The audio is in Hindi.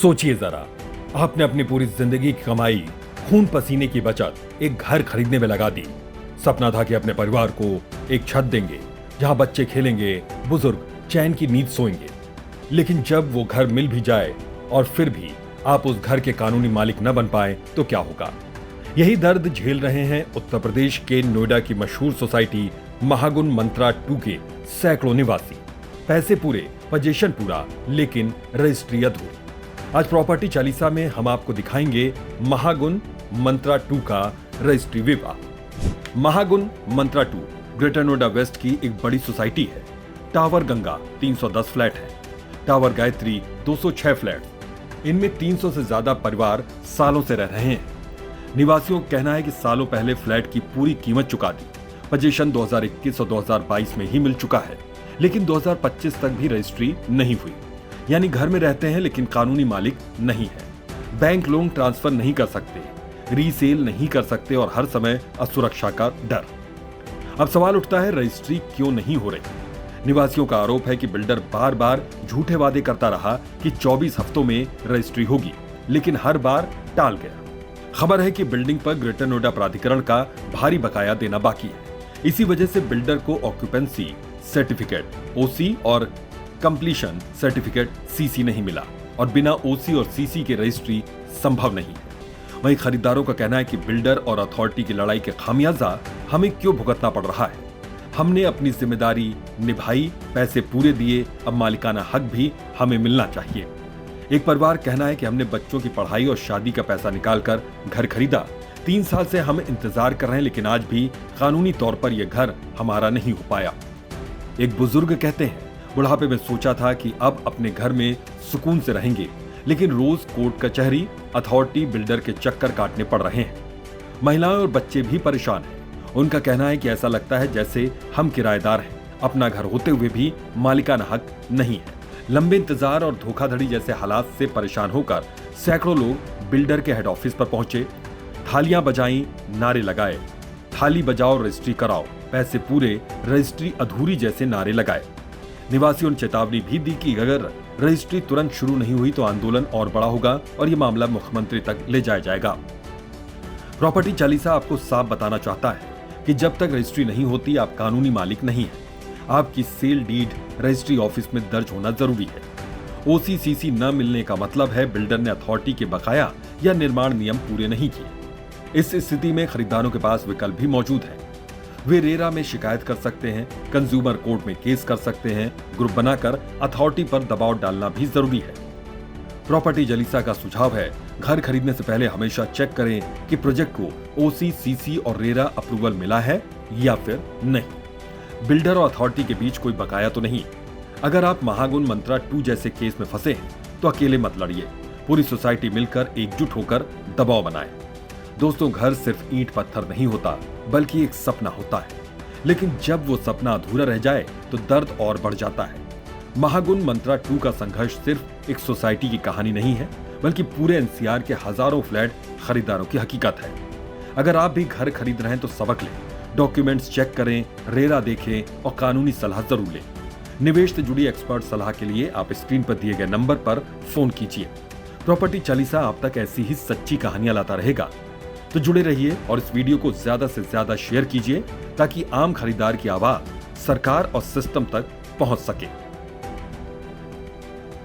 सोचिए जरा, आपने अपनी पूरी जिंदगी की कमाई, खून पसीने की बचत एक घर खरीदने में लगा दी। सपना था कि अपने परिवार को एक छत देंगे जहां बच्चे खेलेंगे, बुजुर्ग चैन की नींद सोएंगे। लेकिन जब वो घर मिल भी जाए और फिर भी आप उस घर के कानूनी मालिक न बन पाए तो क्या होगा? यही दर्द झेल रहे हैं उत्तर प्रदेश के नोएडा की मशहूर सोसाइटी महागुन मंत्रा 2 के सैकड़ों निवासी। पैसे पूरे, पोजीशन पूरा, लेकिन रजिस्ट्री अधूरी। आज प्रॉपर्टी चालीसा में हम आपको दिखाएंगे महागुन मंत्रा 2 का रजिस्ट्री विवाद। महागुन मंत्रा 2 ग्रेटर नोएडा वेस्ट की एक बड़ी सोसाइटी है। टावर गंगा 310 फ्लैट है, टावर गायत्री 206 फ्लैट। इनमें 300 से ज्यादा परिवार सालों से रह रहे हैं। निवासियों का कहना है कि सालों पहले फ्लैट की पूरी कीमत चुका दी। पोजीशन 2021 और 2022 में ही मिल चुका है, लेकिन 2025 तक भी रजिस्ट्री नहीं हुई। यानी घर में रहते हैं लेकिन कानूनी मालिक नहीं है। बैंक लोन ट्रांसफर नहीं कर सकते, रीसेल नहीं कर सकते और हर समय असुरक्षा का डर। अब सवाल उठता है, रजिस्ट्री क्यों नहीं हो रही? निवासियों का आरोप है कि बिल्डर बार बार झूठे वादे करता रहा कि 24 हफ्तों में रजिस्ट्री होगी, लेकिन हर बार टाल गया। खबर है कि बिल्डिंग पर ग्रेटर नोएडा प्राधिकरण का भारी बकाया देना बाकी है। इसी वजह से बिल्डर को ऑक्यूपेंसी सर्टिफिकेट ओसी और कंप्लीशन सर्टिफिकेट सीसी नहीं मिला और बिना ओसी और सीसी के रजिस्ट्री संभव नहीं है। वहीं खरीदारों का कहना है कि बिल्डर और अथॉरिटी की लड़ाई के खामियाजा हमें क्यों भुगतना पड़ रहा है? हमने अपनी जिम्मेदारी निभाई, पैसे पूरे दिए, अब मालिकाना हक भी हमें मिलना चाहिए। एक परिवार कहना है कि हमने बच्चों की पढ़ाई और शादी का पैसा निकालकर घर खरीदा। 3 साल से हम इंतजार कर रहे हैं, लेकिन आज भी कानूनी तौर पर यह घर हमारा नहीं हो पाया। एक बुजुर्ग कहते हैं, बुढ़ापे में सोचा था कि अब अपने घर में सुकून से रहेंगे, लेकिन रोज कोर्ट कचहरी, अथॉरिटी, बिल्डर के चक्कर काटने पड़ रहे हैं। महिलाएं और बच्चे भी परेशान हैं। उनका कहना है कि ऐसा लगता है जैसे हम किराएदार हैं, अपना घर होते हुए भी मालिकाना हक नहीं है। लंबे इंतजार और धोखाधड़ी जैसे हालात से परेशान होकर सैकड़ों लोग बिल्डर के हेड ऑफिस पर पहुंचे, थालियां बजाई, नारे लगाए, थाली बजाओ रजिस्ट्री कराओ, पैसे पूरे, रजिस्ट्री अधूरी जैसे नारे लगाए। निवासियों ने चेतावनी भी दी कि अगर रजिस्ट्री तुरंत शुरू नहीं हुई तो आंदोलन और बड़ा होगा और ये मामला मुख्यमंत्री तक ले जाया जाएगा। प्रॉपर्टी चालीसा आपको साफ बताना चाहता है कि जब तक रजिस्ट्री नहीं होती आप कानूनी मालिक नहीं है। आपकी सेल डीड रजिस्ट्री ऑफिस में दर्ज होना जरूरी है। ओसीसीसी न मिलने का मतलब है बिल्डर ने अथॉरिटी के बकाया या निर्माण नियम पूरे नहीं किए। इस स्थिति में खरीदारों के पास विकल्प भी मौजूद है। वे रेरा में शिकायत कर सकते हैं, कंज्यूमर कोर्ट में केस कर सकते हैं, ग्रुप बनाकर अथॉरिटी पर दबाव डालना भी जरूरी है। प्रॉपर्टी चालीसा का सुझाव है, घर खरीदने से पहले हमेशा चेक करें कि प्रोजेक्ट को ओसी, सीसी और रेरा अप्रूवल मिला है या फिर नहीं। बिल्डर और अथॉरिटी के बीच कोई बकाया तो नहीं। अगर आप महागुन मंत्रा 2 जैसे केस में फंसे हैं तो अकेले मत लड़िए, पूरी सोसाइटी मिलकर एकजुट होकर दबाव बनाए। दोस्तों, घर सिर्फ ईंट पत्थर नहीं होता, बल्कि एक सपना होता है। लेकिन जब वो सपना अधूरा रह जाए तो दर्द और बढ़ जाता है। महागुन मंत्रा 2 का संघर्ष सिर्फ एक सोसाइटी की कहानी नहीं है, बल्कि पूरे एनसीआर के हजारों फ्लैट खरीदारों की हकीकत है। अगर आप भी घर खरीद रहे हैं तो सबक लें, डॉक्यूमेंट्स चेक करें, रेरा देखें और कानूनी सलाह जरूर लें। निवेश से जुड़ी एक्सपर्ट सलाह के लिए आप स्क्रीन पर दिए गए नंबर पर फोन कीजिए। प्रॉपर्टी चालीसा आप तक ऐसी ही सच्ची कहानियां लाता रहेगा। तो जुड़े रहिए और इस वीडियो को ज्यादा से ज्यादा शेयर कीजिए ताकि आम खरीदार की आवाज सरकार और सिस्टम तक पहुंच सके।